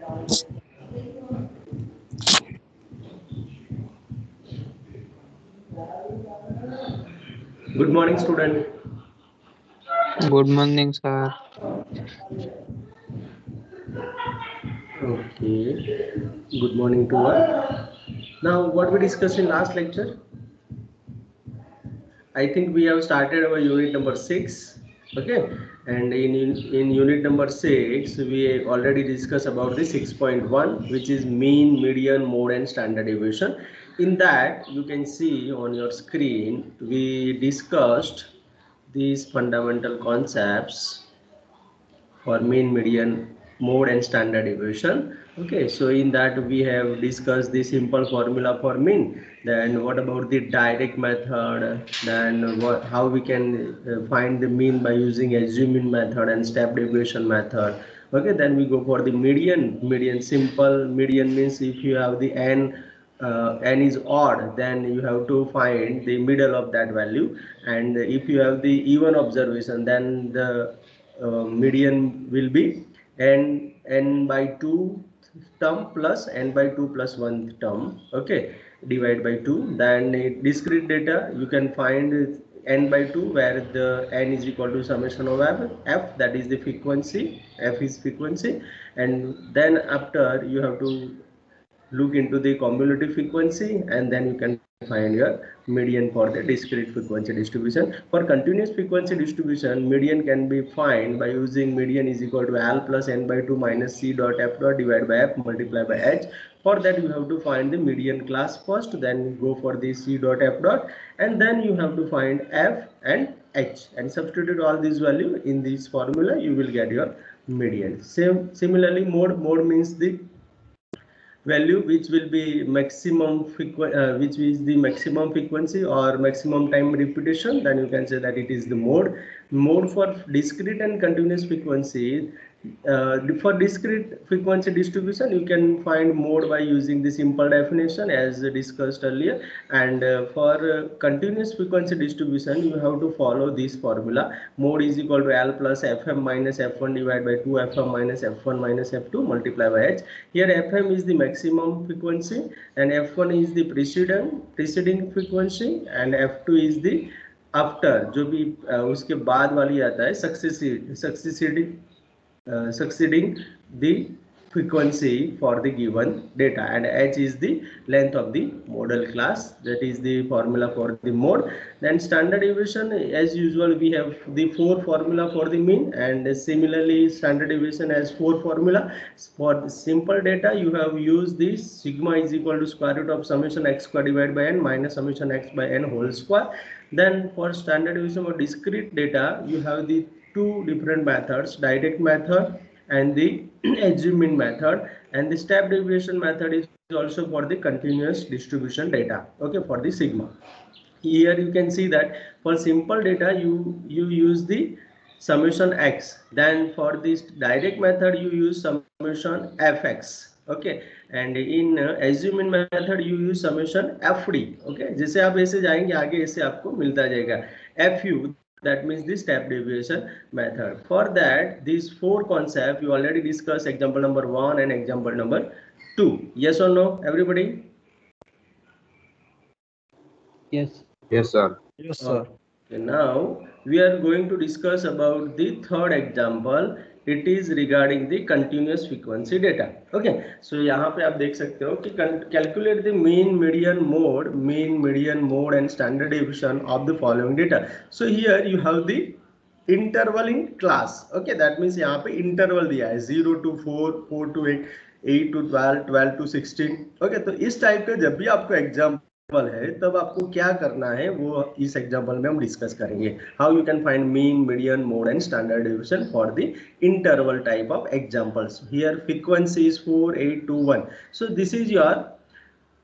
Good morning, student. Good morning, sir. Okay. Good morning to all. Now, what we discussed in last lecture, I think we have started our unit number 6. Okay. And in unit number 6, we already discussed about the 6.1, which is mean, median, mode, and standard deviation. In that, you can see on your screen, we discussed these fundamental concepts for mean, median, mode, and standard deviation. Okay, so in that we have discussed the simple formula for mean. Then what about the direct method? Then how we can find the mean by using assuming method and step deviation method. Okay, then we go for the median. Median, simple median means if you have the n is odd, then you have to find the middle of that value. And if you have the even observation, then the median will be n by 2 term plus n by 2 plus 1 term. Okay, divide by 2. Then discrete data, you can find n by 2, where the n is equal to summation of f, that is the frequency. F is frequency. And then after, you have to look into the cumulative frequency, and then you can find your median for the discrete frequency distribution. For continuous frequency distribution, median can be found by using median is equal to L plus n by 2 minus C dot F dot divided by F multiplied by H. For that, you have to find the median class first, then go for the C dot F dot, and then you have to find F and H and substitute all these value in this formula. You will get your median. Similarly, mode means the value which will be which is the maximum frequency or maximum time repetition. Then you can say that it is the mode for discrete and continuous frequency. For discrete frequency distribution, you can find mode by using the simple definition as discussed earlier. And for continuous frequency distribution, you have to follow this formula. Mode is equal to L plus Fm minus F1 divided by 2 Fm minus F1 minus F2 multiplied by H. Here Fm is the maximum frequency and F1 is the preceding frequency and F2 is the after, जो भी उसके बाद वाली आता है succeeding the frequency for the given data, and h is the length of the model class. That is the formula for the mode. Then standard deviation, as usual, we have the 4 formula for the mean, and similarly standard deviation has 4 formula. For the simple data, you have used this sigma is equal to square root of summation x square divided by n minus summation x by n whole square. Then for standard deviation for discrete data, you have the 2 different methods, direct method and the assuming method, and the step deviation method is also for the continuous distribution data. Okay, for the sigma. Here you can see that for simple data you use the summation x, then for this direct method you use summation fx. Okay, and in assuming method you use summation fd. Okay, जैसे आप ऐसे जाएंगे आगे ऐसे आपको मिलता जाएगा fu, that means the step deviation method. For that, these 4 concepts you already discussed, example number 1 and example number 2. Yes or no, everybody? Yes. Yes, sir. Yes, sir. Okay, now we are going to discuss about the third example. It is regarding the continuous frequency data. Okay, so यहाँ पे आप देख सकते हो कि calculate the mean, median, mode and standard deviation of the following data. So here you have the interval in class. Okay, that means यहाँ पे interval दिया है 0 to 4, 4 to 8, 8 to 12, 12 to 16. Okay, तो इस टाइप का जब भी आपको एग्जाम्पल है तब आपको क्या करना है वो इस एग्जांपल में हम डिस्कस करेंगे. How you can find mean, median, mode and standard deviation for the interval type of examples. Here frequency is 4, 8, 2, 1. So this is your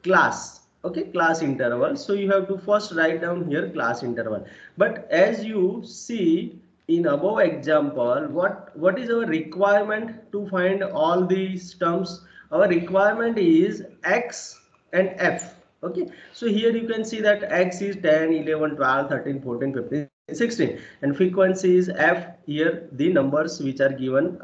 class. Okay, class interval. So you have to first write down here class interval. But as you see in above example, what is our requirement to find all these terms? Our requirement is x and f. Okay, so here you can see that x is 10, 11, 12, 13, 14, 15, 16, and frequency is f. Here the numbers which are given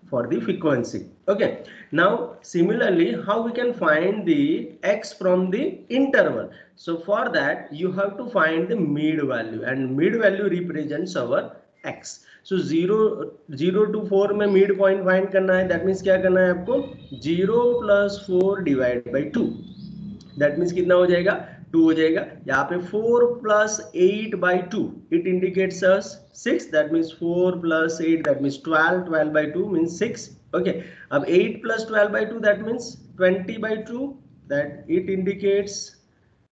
for the frequency. Okay, now similarly, how we can find the x from the interval? So for that you have to find the mid value, and mid value represents our x. So 0 to 4 में mid point find करना है. That means क्या करना है आपको? 0 + 4 divide by 2. That means कितना हो जाएगा? 2 हो जाएगा. यहाँ पे 4 + 8 by 2, it indicates us 6. That means 4 + 8, that means 12. 12 by 2 means 6. Okay, अब 8 + 12 by 2, that means 20 by 2, that it indicates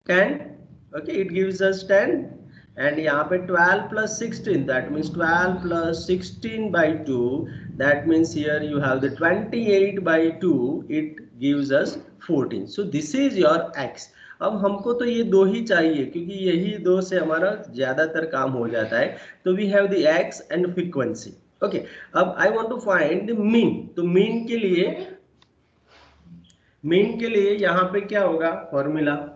10. Okay, it gives us 10. And यहाँ पे 12 + 16, that means 12 + 16 by 2, that means here you have the 28 by 2, it gives us 14. So this is your x. अब हमको तो ये दो ही चाहिए, क्योंकि यही दो से हमारा ज्यादातर काम हो जाता है. तो we have the x and frequency. Okay, अब I want to find the mean. तो मीन के लिए यहाँ पे क्या होगा formula?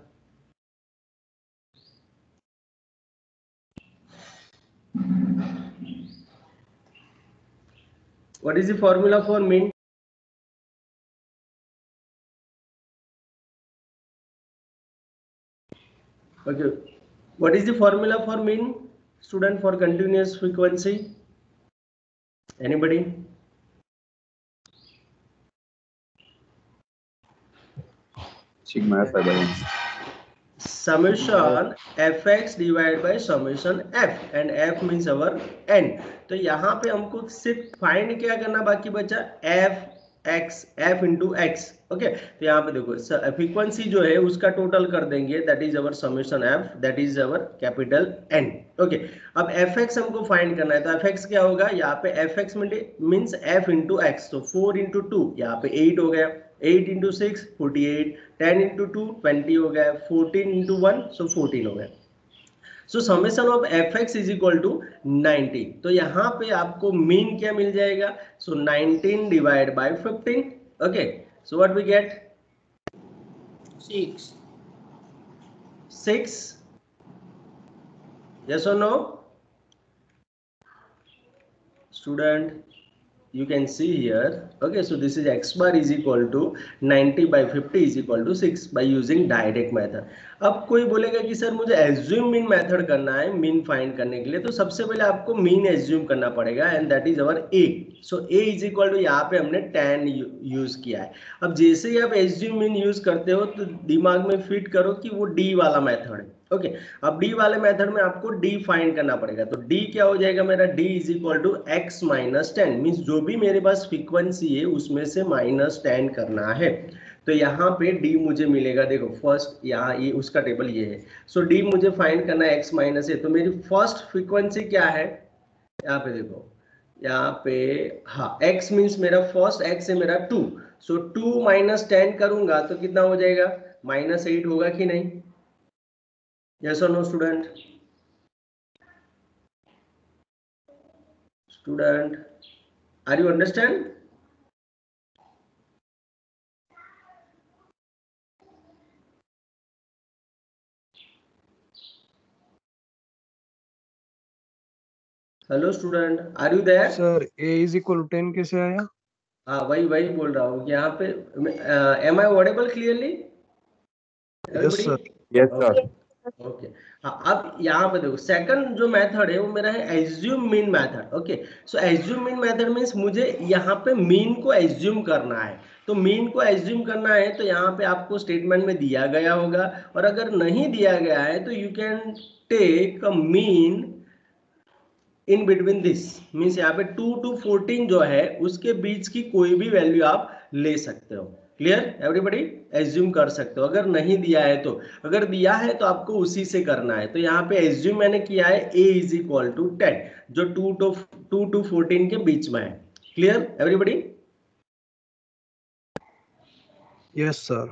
What is the formula for mean? Okay, what is the formula for mean, student, for continuous frequency? Anybody? Sigma f by n. Summation fx divided by summation f, and f means our n. तो यहाँ पे हमको सिर्फ find क्या करना बाकी बचा? f into x. Okay, तो यहाँ पे देखो फ्रीक्वेंसी जो है उसका टोटल कर देंगे, that is our summation f, that is our capital N. Okay, अब fx हमको फाइंड करना है. तो fx क्या होगा? यहाँ पे fx means f into x. तो 4 इंटू 2 यहाँ पे 8 हो गया, 8 इंटू 6 48, 10 इंटू 2 20 हो गया, 14 इंटू 1 सो 14 हो गया. So summation of fx is equal to 19. तो यहाँ पे आपको मीन क्या मिल जाएगा? So 19 divide by 15. Okay, so what we get? 6. Yes or no? Student, you can see here. Okay, so this is x bar is equal to 90 by 50 is equal to 6 by using direct method. अब कोई बोलेगा कि sir मुझे assume mean method करना है mean find करने के लिए. तो सबसे पहले आपको मीन एज्यूम करना पड़ेगा, and that is our a. So a is equal to, यहाँ पे हमने 10 यूज किया है. अब जैसे ही आप एज्यूम मीन यूज करते हो तो दिमाग में फिट करो कि वो d वाला मेथड है. ओके, अब d वाले मेथड में आपको d फाइंड करना पड़ेगा. तो d क्या हो जाएगा मेरा? d is equal to x - 10. Means जो भी मेरे पास फ्रीक्वेंसी है उसमें से -10 करना है. तो यहाँ पे d मुझे मिलेगा. देखो फर्स्ट यहाँ ये उसका टेबल ये है. सो d मुझे फाइंड करना है x - a. तो मेरी फर्स्ट फ्रीक्वेंसी क्या है? यहाँ पे देखो, यहाँ पे हाँ x मीन्स मेरा फर्स्ट x है मेरा 2. सो 2 - 10 करूंगा तो कितना हो जाएगा? -8 होगा कि नहीं? Yes or no, student? Student, are you understand? Hello, student, are you there? Sir a is equal to 10 कैसे आया? हाँ, वही बोल रहा हूँ कि यहाँ पे am I audible clearly? Yes sir. Yes, sir. Okay, हाँ. अब यहाँ पे देखो सेकंड जो मेथड है वो मेरा है एज्यूम मीन मेथड. ओके, सो एज्यूम मीन मेथड मीन्स मुझे यहाँ पे मीन को एज्यूम करना है. तो मीन को एज्यूम करना है तो यहाँ पे आपको स्टेटमेंट में दिया गया होगा, और अगर नहीं दिया गया है तो you can take a mean in between this. Means यहाँ पे 2 to 14 जो है उसके बीच की कोई भी वैल्यू आप ले सकते हो. Clear everybody? एज्यूम कर सकते हो. अगर नहीं दिया है तो, अगर दिया है तो आपको उसी से करना है. तो यहाँ पे एज्यूम मैंने किया है a इज इक्वल टू 10, जो 2 to 14 के बीच में है. Clear everybody? Yes sir.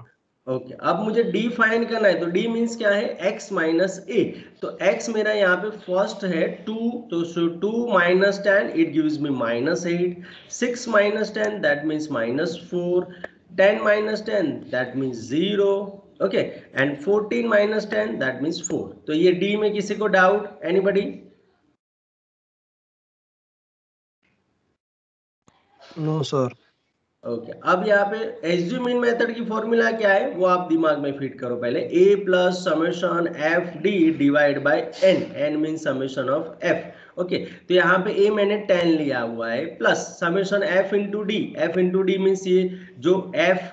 Okay, अब मुझे d फाइंड करना है. तो d मीन्स क्या है? x - a. तो x मेरा यहाँ पे फर्स्ट है 2, तो 2 - 10 it gives me -8. 6 - 10 that means -4. 10 - 10 that means 0. Okay, and 14 - 10 that means 4. तो ये d में किसी को doubt? Anybody? No sir. Okay अब यहाँ पे एज्यूम इन मेथड की फॉर्मूला क्या है वो आप दिमाग में फिट करो पहले A plus summation f d divide by n, n mean summation of f. Okay तो यहाँ पे ए मैंने 10 लिया हुआ है plus summation F into D, F into D means ये जो एफ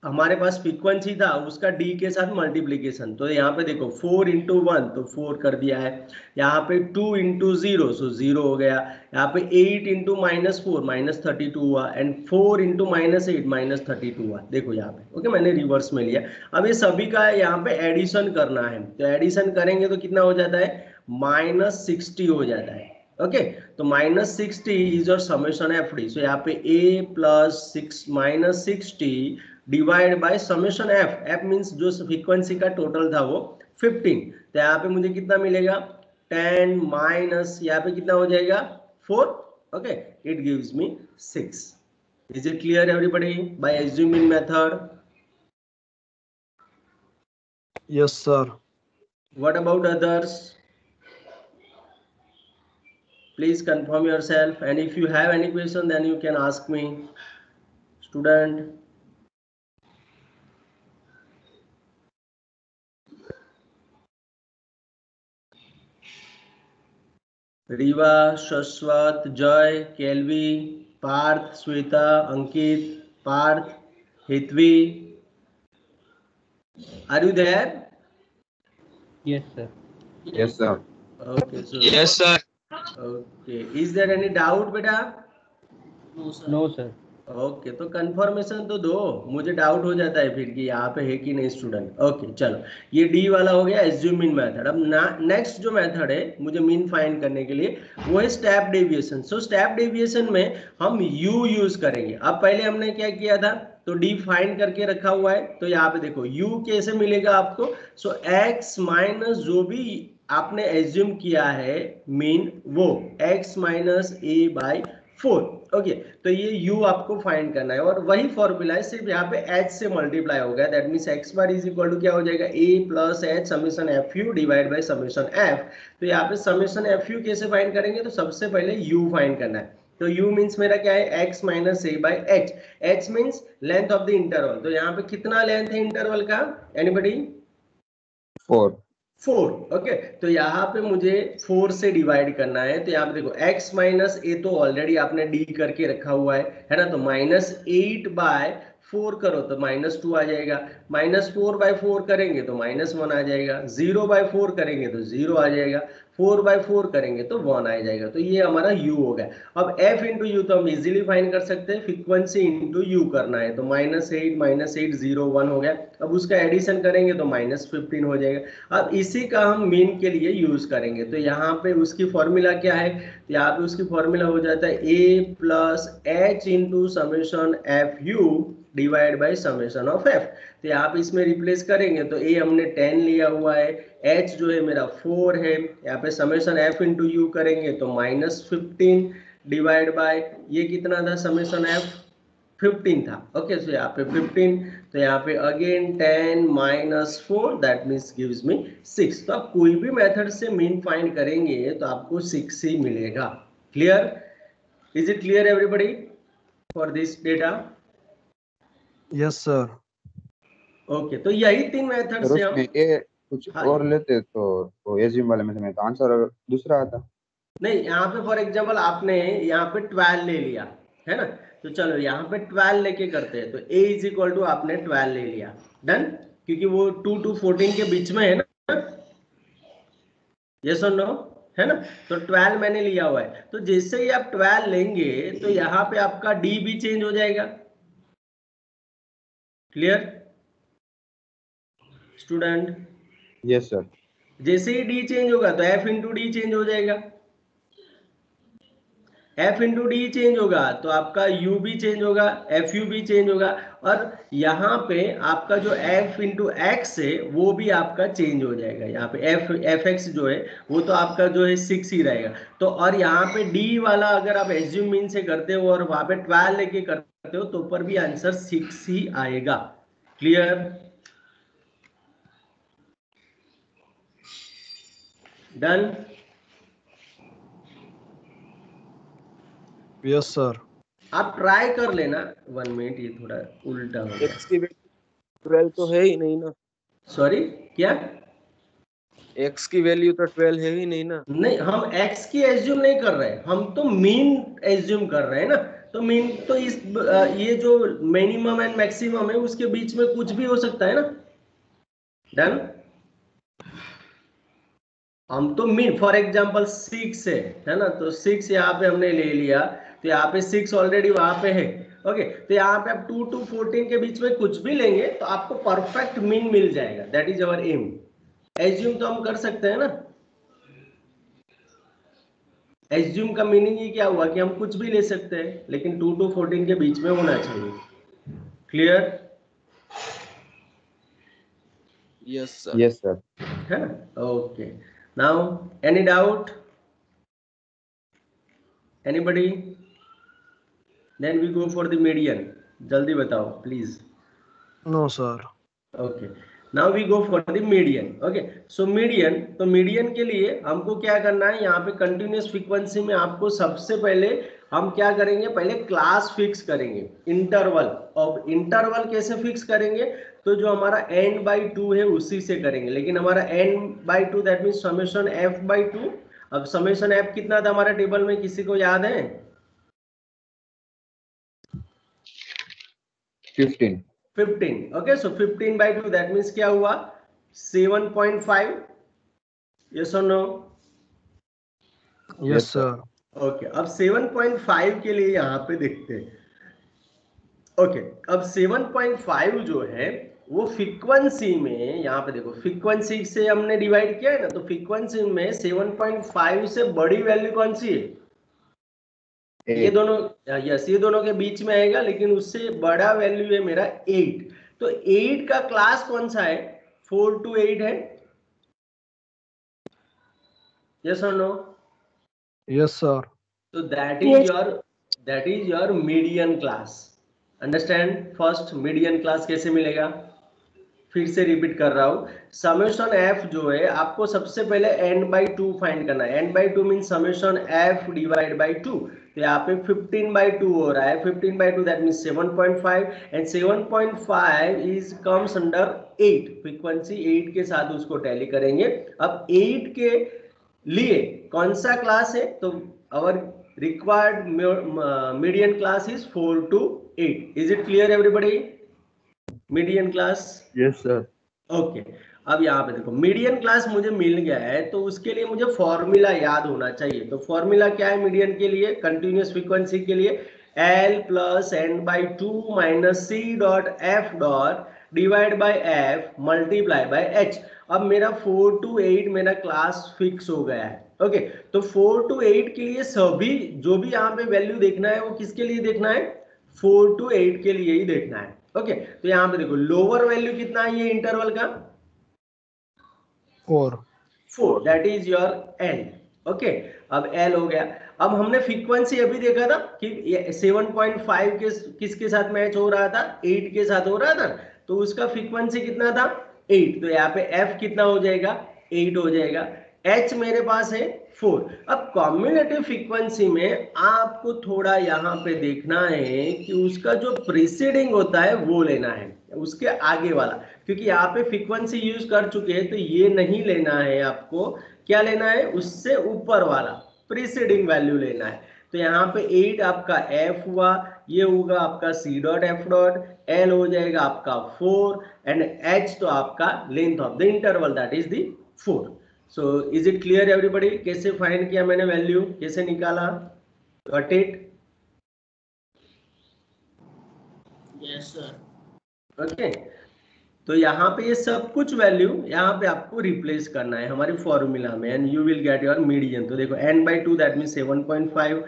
हमारे पास फ्रीक्वेंसी था उसका डी के साथ मल्टीप्लीकेशन, तो यहाँ पे देखो 4 इंटू 1 तो 4 कर दिया है, यहाँ पे 2 इंटू 0 सो 0 हो गया, यहाँ पे 8 इंटू -4 -32 हुआ एंड 4 इंटू -8 -32 हुआ। देखो यहाँ पे ओके मैंने रिवर्स में लिया। अब ये सभी का यहाँ पे एडिशन करना है, तो एडिशन करेंगे तो कितना हो जाता है -60 हो जाता है। ओके तो -60 is your summation f d, so यहाँ पे a plus -60 divide by summation f, f means जो फ्रीक्वेंसी का टोटल था वो 15, तो यहाँ पे मुझे कितना मिलेगा 10 माइनस यहाँ पे कितना हो जाएगा 4, okay it gives me 6। Is it clear everybody by assuming method? Yes sir. What about others? Please confirm yourself, and if you have any question then you can ask me, student. Riva, Shashwat, Jay, Kelvi, Parth, Shweta, Ankit, Parth, Hitvi, are you there? Yes, sir. Yes, sir. Okay, so Yes, sir. okay, is there any doubt बेटा? No, sir. Okay तो confirmation तो दो, मुझे doubt हो जाता है फिर कि यहाँ पे है कि नहीं स्टूडेंट। ओके चलो ये डी वाला हो गया एज्यूम मीन मेथड। अब नेक्स्ट जो मेथड है मुझे मीन फाइंड करने के लिए वो है step deviation. So step deviation में हम यू यूज करेंगे। अब पहले हमने क्या किया था तो डी फाइंड करके रखा हुआ है, तो यहाँ पे देखो यू कैसे मिलेगा आपको, सो एक्स माइनस जो भी आपने एज्यूम किया है मीन वो x minus A by 4। Okay तो ये u आपको फाइंड करना है और वही फॉर्मूला है, सिर्फ यहाँ पे h से मल्टीप्लाई हो गया, that means x bar is equal to क्या हो जाएगा a plus h summation F U divide by summation f। तो यहाँ पे समेशन एफ यू कैसे फाइंड करेंगे, तो सबसे पहले u फाइंड करना है, तो u मींस मेरा क्या है x minus A by H, h means length of the interval, तो यहाँ पे कितना लेंथ है इंटरवल का एनीबडी? 4. 4। ओके तो यहाँ पे मुझे 4 से डिवाइड करना है, तो यहाँ पे देखो x माइनस ए तो ऑलरेडी आपने डी करके रखा हुआ है ना, तो -8 बाय 4 करो तो -2 आ जाएगा, -4 बाय 4 करेंगे तो -1 आ जाएगा, 0 बाय 4 करेंगे तो 0 आ जाएगा, 4 बाय 4 करेंगे तो 1 आ जाएगा, तो ये हमारा u हो गया। अब f इंटू यू तो हम इजीली फाइंड कर सकते हैं, फ्रीक्वेंसी इंटू यू करना है, तो -8 0 1 हो गया। अब उसका एडिशन करेंगे तो -15 हो जाएगा। अब इसी का हम मीन के लिए यूज करेंगे, तो यहाँ पे उसकी फॉर्मूला क्या है, तो यहाँ पे उसकी फॉर्मूला हो जाता है a plus H into summation F U divide by summation of F. तो यहाँ पे इसमें रिप्लेस करेंगे तो a हमने 10 लिया हुआ है, h जो है मेरा 4 है, यहाँ पे समेशन f इंटू यू करेंगे तो -15 डिवाइड बाय ये कितना था समेशन f 15 था। ओके सो यहाँ पे 15, तो यहाँ पे again 10 minus 4 that means gives me 6। तो आप कोई भी मेथड से मीन फाइंड करेंगे तो आपको 6 ही मिलेगा। Clear? Is it clear everybody for this data? Yes sir. Okay तो यही 3 मेथड सर से हम उसमें ये कुछ हाँ और लेते तो एज्यूम वाले में तो आंसर दूसरा आता। नहीं, यहाँ पे फॉर एग्जाम्पल आपने यहाँ पे 12 ले लिया है ना, तो चलो यहाँ पे 12 लेके करते हैं, तो a इज इक्वल टू आपने 12 ले लिया, डन, क्योंकि वो 2 to 14 के बीच में है ना, यस और नो, है ना, तो 12 मैंने लिया हुआ है, तो जैसे ही आप 12 लेंगे तो यहाँ पे आपका d भी चेंज हो जाएगा। Clear student? Yes sir. जैसे ही d चेंज होगा तो f इंटू डी चेंज हो जाएगा, f इंटू डी चेंज होगा तो आपका u भी चेंज होगा, एफ यू भी चेंज होगा, और यहाँ पे आपका जो f इंटू एक्स है वो भी आपका चेंज हो जाएगा। यहाँ पे एफ एक्स जो है वो तो आपका जो है 6 ही रहेगा, तो और यहाँ पे d वाला अगर आप एज्यूम मीन से करते हो और वहां पे 12 लेके करते हो तो पर भी आंसर 6 ही आएगा। क्लियर? डन? Yes sir. आप ट्राई कर लेना। 1 मिनट, ये थोड़ा उल्टा हो गया। x की वैल्यू 12 तो है ही नहीं ना। सॉरी, क्या? x की वैल्यू तो 12 है ही नहीं ना। नहीं, हम x की एज्यूम नहीं कर रहे हैं, हम तो मीन एज्यूम कर रहे हैं ना। तो मीन तो ये जो मिनिमम एंड मैक्सिमम है उसके बीच में कुछ भी हो सकता है ना। डन। हम तो मीन, फॉर एग्जांपल 6 है ना, तो 6 यहाँ पे हमने ले लिया, तो यहाँ पे 6 ऑलरेडी वहां पे है। ओके, तो यहाँ पे आप 2 to 14 के बीच में कुछ भी लेंगे तो आपको परफेक्ट मीन मिल जाएगा। That is our M. Assume तो हम कर सकते हैं ना। एज्यूम का मीनिंग ही क्या हुआ कि हम कुछ भी ले सकते हैं, लेकिन 2 to 14 के बीच में होना चाहिए। Clear? Yes sir. Yes sir. है। Okay, now any doubt? Anybody? Then we go for the median. जल्दी बताओ please. No, sir. Okay, now we go for the median. Okay, so median, तो मीडियन के लिए हमको क्या करना है, यहाँ पे कंटिन्यूअस फ्रीक्वेंसी में आपको सबसे पहले हम क्या करेंगे, पहले क्लास फिक्स करेंगे, इंटरवल। और इंटरवल कैसे फिक्स करेंगे, तो जो हमारा n/2 है उसी से करेंगे, लेकिन हमारा n/2 that mean summation f/2। अब समेशन f कितना था हमारा टेबल में, किसी को याद है? 15। 15। ओके, सो 15/2 दैट मीन्स क्या हुआ, 7.5। यस और no? Yes, Yes, sir. sir. Okay, अब 7.5 के लिए यहाँ पे देखते हैं। ओके, अब 7.5 जो है वो फ्रीक्वेंसी में, यहाँ पे देखो फ्रीक्वेंसी से हमने डिवाइड किया है ना, तो फ्रीक्वेंसी में 7.5 से बड़ी वैल्यू कौन सी है? ये 8। दोनों, यस, ये दोनों के बीच में आएगा, लेकिन उससे बड़ा वैल्यू है मेरा 8। तो 8 का क्लास कौन सा है? 4 to 8 है। यस और no? Yes, sir. So that is your median class. Understand? First median class कैसे मिलेगा? फिर से रिपीट कर रहा हूँ, समेशन f जो है आपको सबसे पहले n/2 फाइंड करना है। n/2 mean summation f divide by 2। तो यहाँ पे 15/2 हो रहा है, 15/2 that mean 7.5, and 7.5 is comes under 8। Frequency 8 के साथ उसको टैली करेंगे। अब 8 के लिए कौन सा क्लास है, तो our required median class is 4 to 8. Is it clear everybody? Median class? Yes, sir. Okay, अब यहाँ पे देखो मीडियन क्लास मुझे मिल गया है, तो उसके लिए मुझे फॉर्मूला याद होना चाहिए। तो फॉर्मूला क्या है मीडियन के लिए, कंटिन्यूअस फ्रीक्वेंसी के लिए? L + n/2 - c dot f dot divide by f multiply by h। अब मेरा 4 to 8 मेरा क्लास फिक्स हो गया है। ओके, तो 4 to 8 के लिए सभी जो भी यहाँ पे वैल्यू देखना है वो किसके लिए देखना है? 4 to 8 के लिए ही देखना है। ओके, तो यहाँ पे देखो लोअर वैल्यू कितना है ये इंटरवल का? 4, that is your L। Okay, अब L हो गया। अब हमने फ्रीक्वेंसी अभी देखा था कि 7.5 के किसके साथ मैच हो रहा था? 8 के साथ हो रहा था, तो उसका फ्रीक्वेंसी कितना था? 8। तो यहाँ पे F कितना हो जाएगा? 8 हो जाएगा। H मेरे पास है 4। अब कॉम्युलेटिव फ्रीक्वेंसी में आपको थोड़ा यहाँ पे देखना है कि उसका जो प्रीसीडिंग होता है वो लेना है, उसके आगे वाला, क्योंकि यहाँ पे फ्रीक्वेंसी यूज कर चुके हैं, तो ये नहीं लेना है आपको। क्या लेना है? उससे ऊपर वाला प्रीसीडिंग वैल्यू लेना है। तो यहाँ पे 8 आपका F हुआ, ये होगा आपका C dot F dot, L हो जाएगा आपका 4, एंड H तो आपका length of the interval that is the 4। So is it clear everybody? कैसे फाइंड किया मैंने वैल्यू, कैसे निकाला? Got it? Yes sir. Okay, तो यहाँ पे ये सब कुछ वैल्यू यहाँ पे आपको रिप्लेस करना है हमारे फॉर्मूला में, and you will get your median. तो देखो n/2 that mean 7.5,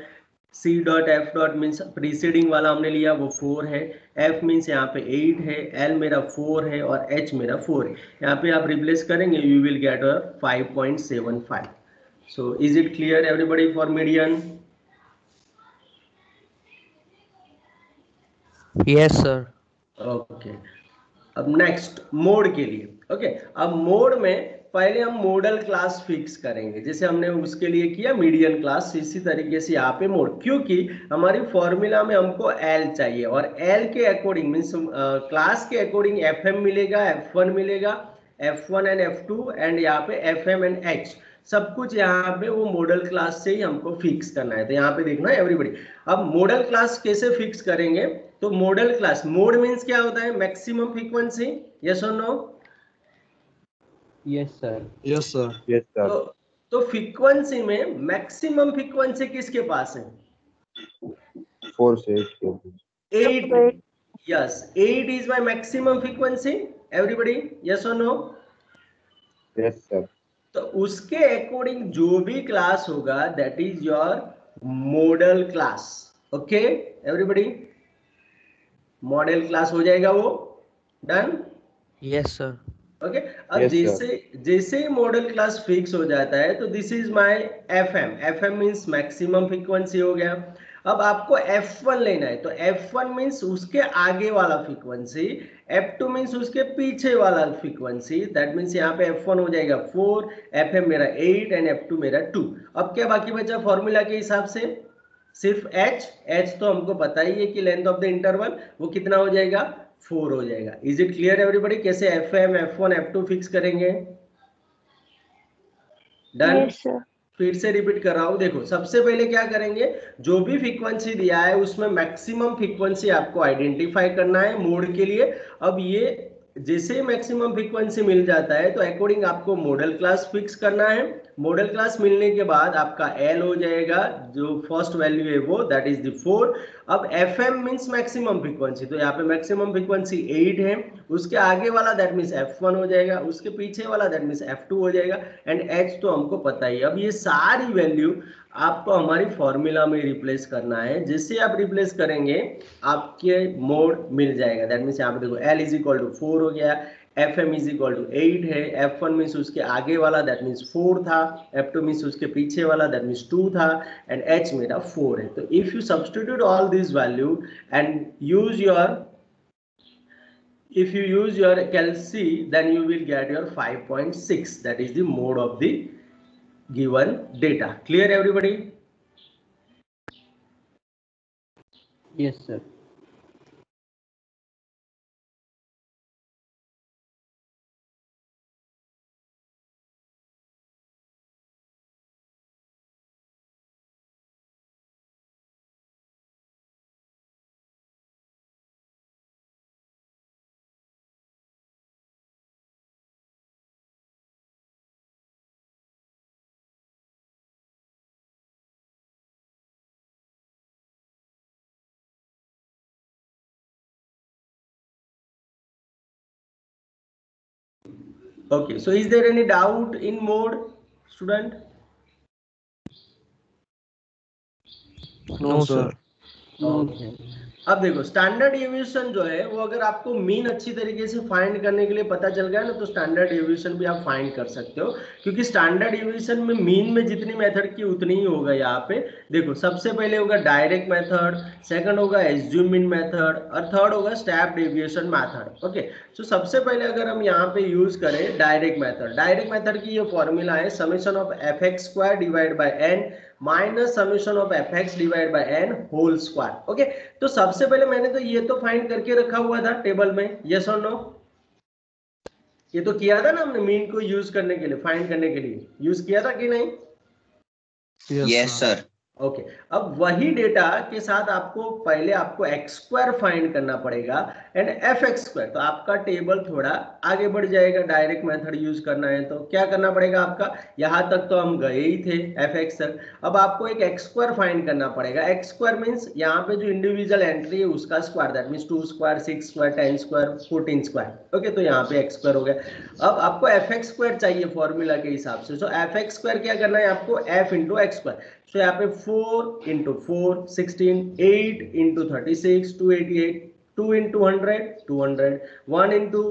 C dot F dot means preceding वाला हमने लिया वो 4 है, F मीन्स यहाँ पे 8 है, L मेरा 4 है और H मेरा 4 है। यहाँ पे आप रिप्लेस करेंगे, you will gate 5.75। So is it clear everybody for median? Yes sir. Okay, अब नेक्स्ट मोड के लिए। ओके, अब मोड में पहले हम मॉडल क्लास फिक्स करेंगे, जैसे हमने उसके लिए किया मीडियन क्लास, इसी तरीके से यहाँ पे मोड, क्योंकि हमारी फॉर्मूला में हमको एल चाहिए और एल के अकॉर्डिंग मीन्स क्लास के अकॉर्डिंग एफ एम मिलेगा, F1 मिलेगा, F1 एंड F2 एंड यहाँ पे FM एंड H, सब कुछ यहाँ पे वो मॉडल क्लास से ही हमको फिक्स करना है। तो यहाँ पे देखना एवरीबॉडी, अब मॉडल क्लास कैसे फिक्स करेंगे, तो मॉडल क्लास, मोड मीन्स क्या होता है, मैक्सिमम फ्रीक्वेंसी, यस और no? Yes, sir. Yes, sir. Yes sir. तो फ्रीक्वेंसी में मैक्सिमम फ्रीक्वेंसी किसके पास है? 4 से 8 8, yes, 8 is my maximum frequency, everybody, yes or no? Yes sir. तो उसके अकॉर्डिंग जो भी क्लास होगा that is your model class, okay everybody, model class हो जाएगा वो, डन? Yes, sir. ओके अब Yes, जैसे ही मॉडल क्लास फिक्स हो जाता है तो this is my FM means maximum frequency हो गया। अब आपको F1 लेना है, तो F1 मींस उसके आगे वाला फ्रीक्वेंसी, F2 मींस उसके पीछे वाला फ्रीक्वेंसी, दैट मींस यहाँ पे F1 हो जाएगा 4, FM मेरा 8 एंड F2 मेरा 2। अब क्या बाकी बचा फॉर्मूला के हिसाब से, सिर्फ H तो हमको पता ही है कि लेंथ ऑफ द इंटरवल वो कितना हो जाएगा, 4 हो जाएगा। इज इट क्लियर एवरीबॉडी, कैसे FM, F1, F2 फिक्स करेंगे? डन? Yes, sir. फिर से रिपीट कर रहा हूं, देखो सबसे पहले क्या करेंगे, जो भी फ्रीक्वेंसी दिया है उसमें मैक्सिमम फ्रीक्वेंसी आपको आइडेंटिफाई करना है मोड के लिए। अब ये जैसे मैक्सिमम फ्रीक्वेंसी मिल जाता है तो अकॉर्डिंग आपको मॉडल क्लास फिक्स करना है। मॉडल क्लास मिलने के बाद आपका L हो जाएगा, जो फर्स्ट वैल्यू है वो, दैट इज द 4। अब FM मींस मैक्सिमम फ्रीक्वेंसी, तो यहाँ पे मैक्सिमम फ्रीक्वेंसी 8 है, उसके आगे वाला दैट मींस F1 हो जाएगा, उसके पीछे वाला दैट मींस F2 हो जाएगा एंड H तो हमको पता ही। अब ये सारी वैल्यू आपको हमारी फॉर्मूला में रिप्लेस करना है, जिससे आप रिप्लेस करेंगे आपके मोड मिल जाएगा। दैट मींस यहाँ पे देखो L इज इक्वल टू 4 हो गया, FM इज इक्वल टू 8 है, F1 मींस उसके आगे वाला दैट मींस 4 था, F2 मींस उसके पीछे वाला दैट मींस 2 था एंड H मेरा 4 है। तो if you substitute all this value and use your, if you use your calc then you will get your 5.6, that is the mode of the given data. Clear everybody? Yes, sir. Okay, so is there any doubt in mode, student? No, sir. Okay. अब देखो standard deviation जो है वो अगर आपको mean अच्छी तरीके से फाइंड करने के लिए पता चल गया ना, तो स्टैंडर्ड डेविएशन भी आप फाइंड कर सकते हो, क्योंकि स्टैंडर्ड डेविएशन में मीन में जितनी मेथड की उतनी ही होगा। यहाँ पे देखो सबसे पहले होगा डायरेक्ट मेथड, सेकंड होगा एज्यूम मीन मेथड और थर्ड होगा स्टेप डेविएशन मेथड। ओके, सो सबसे पहले अगर हम यहाँ पे यूज करें डायरेक्ट मेथड की ये फॉर्मूला है summation of fx square divide by n minus summation of fx divide by n whole square. Okay, तो सबसे पहले मैंने तो ये तो फाइंड करके रखा हुआ था टेबल में, यस और नो? ये तो किया था ना हमने, मीन को यूज करने के लिए, फाइंड करने के लिए यूज किया था कि नहीं? Yes, sir. ओके, अब वही डेटा के साथ आपको पहले आपको एक्स स्क्वायर फाइंड करना पड़ेगा एंड एफ एक्स स्क्वायर। तो आपका टेबल थोड़ा आगे बढ़ जाएगा, डायरेक्ट मेथड यूज करना है तो क्या करना पड़ेगा आपका, यहाँ तक तो हम गए ही थे एफ एक्स तक, अब आपको एक एक्स स्क्वायर फाइंड करना पड़ेगा। एक्स स्क्वायर मीन्स यहाँ पे जो इंडिविजुअल एंट्री है उसका square, that means 2 square, 6 square, 10 square, 14 square. Okay, तो यहाँ पे एक्स स्क्वायर हो गया। अब आपको एफ एक्स स्क्वायर चाहिए फॉर्मूला के हिसाब से, सो एफ एक्स स्क्वायर क्या करना है आपको, एफ इंटू एक्स स्क्वायर। सो यहाँ पे 4 इंटू 4 16, 8 इंटू 36 288, 2 इंटू 100 200, 1 इंटू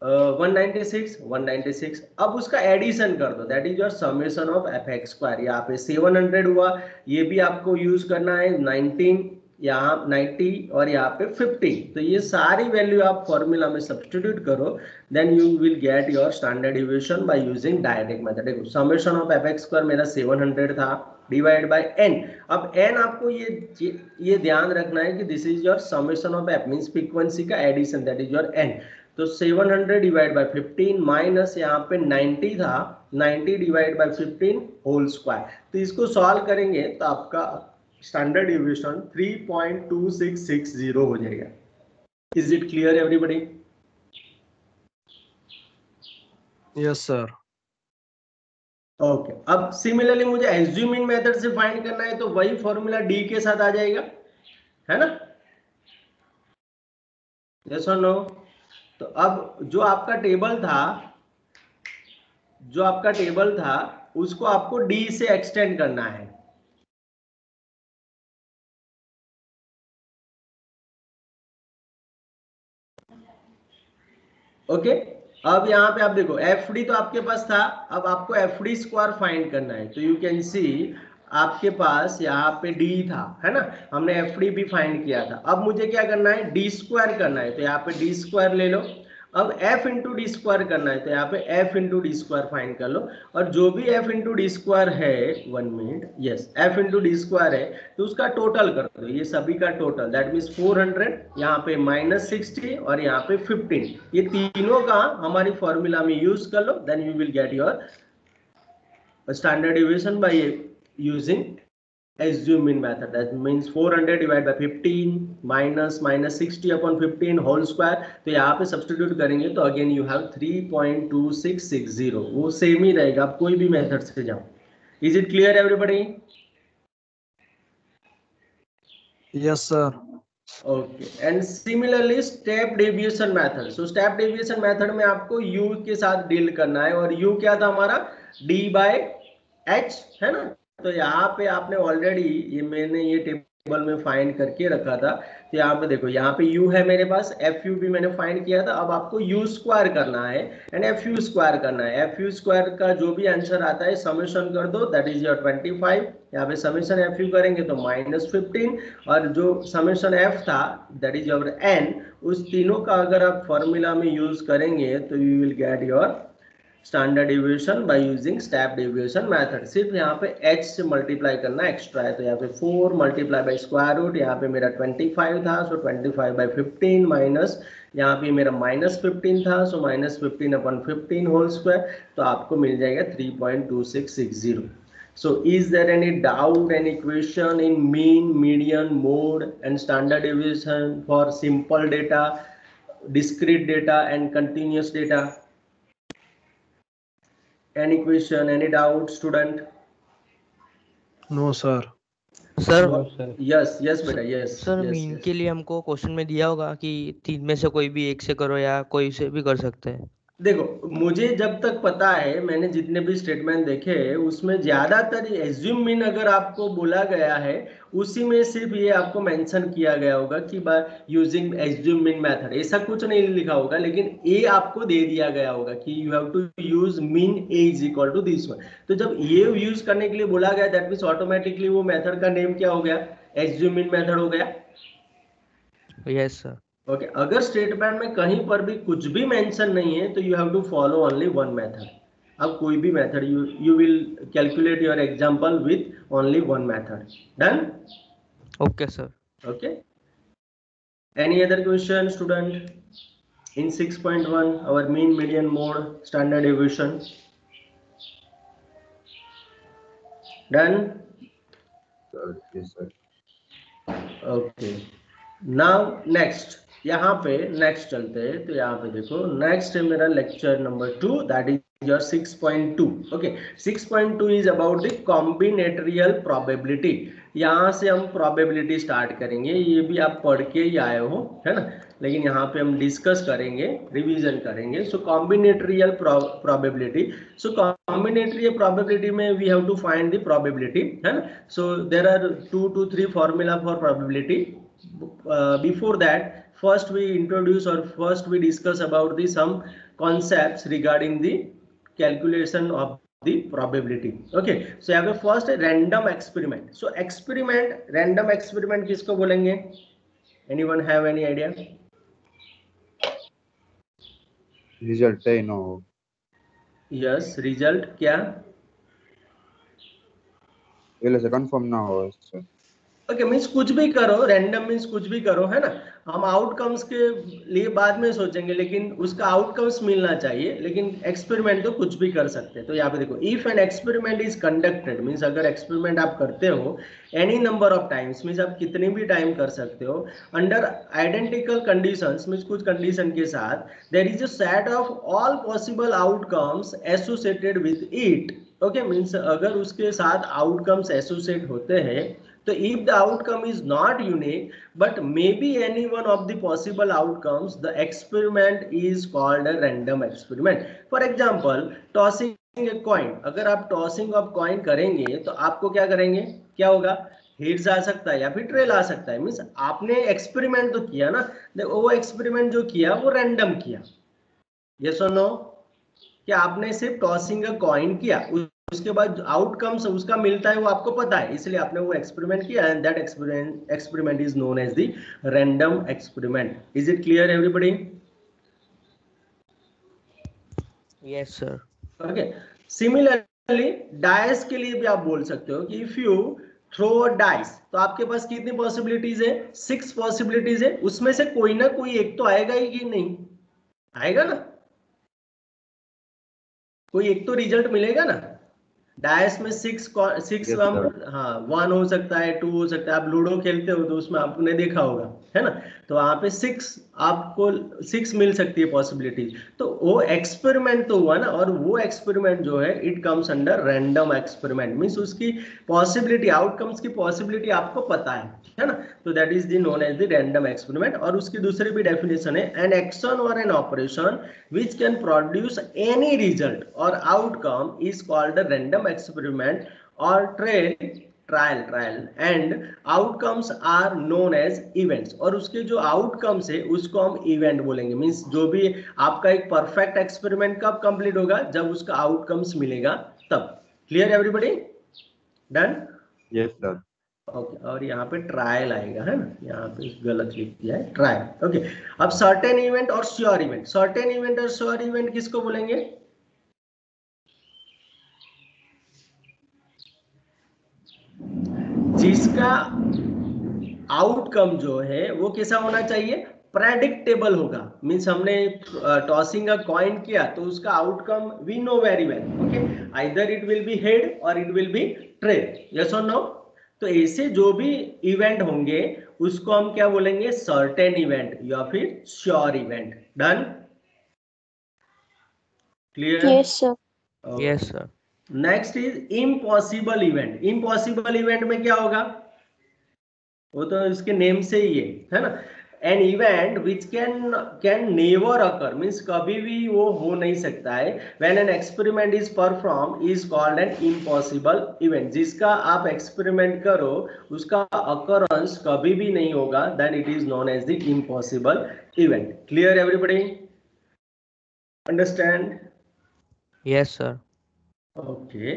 196 196। अब उसका एडिशन कर दो, that is your summation of f x square. यहाँ पे 700 हुआ, ये भी आपको यूज करना है 19 यहाँ 90 और यहाँ पे 50, तो ये सारी वैल्यू आप फॉर्मूला में सब्स्टिट्यूट करो, then you will get your standard deviation by using direct method. देखो summation of f x square मेरा 700 था, डिवाइड बाय n। अब n आपको ये ध्यान रखना है कि this is your summation of f, means frequency का addition, that is your n। तो 700 डिवाइड बाय 15 माइनस यहाँ पे 90 था, 90 डिवाइड बाय 15 होल स्क्वायर। तो इसको सॉल्व करेंगे तो आपका स्टैंडर्ड डिविएशन 3.2660 हो जाएगा। Is it clear everybody? Yes sir. Okay, अब सिमिलरली मुझे एज्यूम इन मेथड से फाइंड करना है, तो वही फॉर्मूला डी के साथ आ जाएगा, है ना? यस और नो? तो अब जो आपका टेबल था उसको आपको डी से एक्सटेंड करना है। ओके, अब यहाँ पे आप देखो एफ डी तो आपके पास था, अब आपको एफ डी स्क्वायर फाइंड करना है। तो यू कैन सी आपके पास यहाँ पे डी था, है ना, हमने एफ डी भी फाइंड किया था। अब मुझे क्या करना है, डी स्क्वायर करना है, तो यहाँ पे डी स्क्वायर ले लो। अब f इंटू डी स्क्वायर करना है, तो यहाँ पे f into D square find कर लो। और जो भी f इंटू डी स्क्वायर है, 1 minute, yes, f into D square है तो उसका टोटल कर दो, ये सभी का टोटल, दैट मीन्स 400, यहाँ पे -60 और यहाँ पे 15, ये तीनों का हमारी फॉर्मूला में यूज कर लो, then you will get your standard deviation by using assume in method। that means 400 divided by 15 minus 60 upon 15 whole square। तो यहाँ पे सब्स्टिट्यूट करेंगे तो अगेन यू हैव 3.2660, वो सेम ही रहेगा, आप कोई भी मेथड से जाओ। Is it clear everybody? Yes sir. Okay, and similarly step deviation method. So step deviation method में आपको u के साथ डील करना है, और u क्या था हमारा, d बाय h, है ना? तो यहाँ पे आपने ऑलरेडी मैंने ये टेबल में फाइंड करके रखा था। तो यहाँ पे देखो, यहाँ पे u है मेरे पास, fu भी मैंने फाइंड किया था। अब आपको u स्क्वायर करना है एंड fu स्क्वायर करना है। fu स्क्वायर का जो भी आंसर आता है समेशन कर दो, दैट इज योर 25। यहाँ पे समेशन fu करेंगे तो -15, और जो समेशन f था दैट इज योर n, उस तीनों का अगर आप फॉर्मूला में यूज करेंगे तो you will get your standard deviation by using step deviation method. सिर्फ यहाँ पे h से मल्टीप्लाई करना एक्स्ट्रा है, तो यहाँ पे 4 मल्टीप्लाई बाय स्क्वायर रूट, यहाँ पे मेरा 25 था, सो 25 बाय 15 माइनस यहाँ पे मेरा -15 था, सो -15 अपॉन 15 होल स्क्वायर, तो आपको मिल जाएगा 3.2660। So is there any doubt, any question in mean, median, mode and standard deviation for simple data, discrete data and continuous data? Any question, any doubt, student? No sir. Sir Yes, yes, बेटा, yes. Sir yes, mean yes. के लिए हमको question में दिया होगा कि 3 में से कोई भी एक से करो या कोई से भी कर सकते हैं। देखो, मुझे जब तक पता है, मैंने जितने भी स्टेटमेंट देखे उसमें ज्यादातर एज्यूम मीन अगर आपको बोला गया है, उसी में सिर्फ ये आपको मेंशन किया गया होगा कि by using assume mean method, ऐसा कुछ नहीं लिखा होगा, लेकिन ए आपको दे दिया गया होगा कि you have to use mean A is equal to this one. तो जब ये यूज करने के लिए बोला गया, दैट मीन्स ऑटोमेटिकली वो मेथड का नेम क्या हो गया, एज्यूम मीन मेथड हो गया। Yes sir. ओके, अगर स्टेटमेंट में कहीं पर भी कुछ भी मेंशन नहीं है तो you have to follow only one method. अब कोई भी method you will calculate your example with only one method. Done? Okay sir. Okay, any other question student in 6.1 our mean, median, mode, standard deviation? Done? Yes sir. Okay, now next, यहाँ पे next चलते हैं। तो यहाँ पे देखो, next है मेरा lecture number 2, that is your 6.2। Okay, 6.2 is about the combinatorial probability. यहाँ से हम प्रोबेबिलिटी स्टार्ट करेंगे, ये भी आप पढ़ के ही आए हो, है ना, लेकिन यहाँ पे हम डिस्कस करेंगे, रिवीजन करेंगे। So combinatorial probability, so combinatorial probability में we have to find the probability, है ना। So there are 2 to 3 formula for probability. Before that, first we introduce or first we discuss about the some concepts regarding the calculation of the probability. Okay, so you have a first random experiment. So experiment, random experiment किसको बोलेंगे? Anyone have any idea? Result है no Yes, result क्या? पहले से confirm ना हो sir okay means कुछ भी करो, रैंडम मीन्स कुछ भी करो, है ना। हम आउटकम्स के लिए बाद में सोचेंगे, लेकिन उसका आउटकम्स मिलना चाहिए। लेकिन एक्सपेरिमेंट तो कुछ भी कर सकते हैं। तो यहाँ पे देखो, if an experiment is conducted means अगर एक्सपेरिमेंट आप करते हो any number of times means आप कितनी भी टाइम कर सकते हो, अंडर आइडेंटिकल कंडीशंस मीन्स कुछ कंडीशन के साथ, there is a set of all possible outcomes associated with it. Okay means अगर उसके साथ आउटकम्स एसोसिएट होते हैं, so if the outcome is not unique but maybe any one of the possible outcomes, the experiment is called a random experiment. For example, tossing a coin. अगर आप tossing of coin करेंगे तो आपको क्या करेंगे, क्या होगा, हेड्स आ सकता है या फिर ट्रेल आ सकता है। मीन्स आपने एक्सपेरिमेंट तो किया ना, देखो वो एक्सपेरिमेंट जो किया वो रैंडम किया। यस और नो? क्या आपने सिर्फ टॉसिंग अ कॉइन किया, उसके बाद आउटकम्स उसका मिलता है वो आपको पता है, इसलिए आपने वो एक्सपेरिमेंट किया, and that experiment is known as the random experiment. Is it clear everybody? Yes sir. Okay, similarly dice के लिए भी आप बोल सकते हो कि if you throw a dice, तो आपके पास कितनी पॉसिबिलिटीज है, 6 पॉसिबिलिटीज है, उसमें से कोई ना कोई एक तो आएगा ही कि नहीं आएगा ना, कोई एक तो रिजल्ट मिलेगा ना। डायस में 6 हाँ 1 हो सकता है, 2 हो सकता है। आप लूडो खेलते हो तो उसमें आपने देखा होगा, है ना, तो वहां पे 6 आपको 6 मिल सकती है पॉसिबिलिटी। तो वो एक्सपेरिमेंट तो हुआ ना, और वो एक्सपेरिमेंट जो है it comes under random experiment. Means उसकी पॉसिबिलिटी, आउटकम्स की पॉसिबिलिटी आपको पता है ना, तो that is the known as the random experiment. और उसकी दूसरी भी डेफिनेशन है, एन एक्शन और an operation which can produce any result or outcome is called a random experiment or trial and outcomes are known as events। और उसके जो outcomes है उसको हम event बोलेंगे। मींस जो भी आपका एक परफेक्ट एक्सपेरिमेंट कब कंप्लीट होगा, जब उसका आउटकम्स मिलेगा तब। Clear everybody? Done? Yes sir. Okay, और यहाँ पे ट्रायल आएगा, है ना, यहाँ पे गलत लिख दिया है, ट्रायल। ओके, अब सर्टेन इवेंट और श्योर इवेंट, सर्टेन इवेंट और श्योर इवेंट किसको बोलेंगे? जिसका आउटकम जो है वो कैसा होना चाहिए, प्रेडिक्टेबल होगा। मींस हमने टॉसिंग अ कॉइन किया तो उसका outcome we know very well. Okay, either it will be head और it will be trail. Yes और नो? तो ऐसे जो भी इवेंट होंगे उसको हम क्या बोलेंगे, सर्टेन इवेंट या फिर sure event. Done? Clear? Yes sir. Yes sir. Next is impossible event. Impossible event में क्या होगा, वो तो इसके नेम से ही है ना, an event which can never occur, means कभी भी वो हो नहीं सकता है। When an experiment is perform is called an impossible event. जिसका आप एक्सपेरिमेंट करो उसका अकरेंस कभी भी नहीं होगा, then it is known as the impossible event. Clear everybody? Understand? Yes sir. Okay,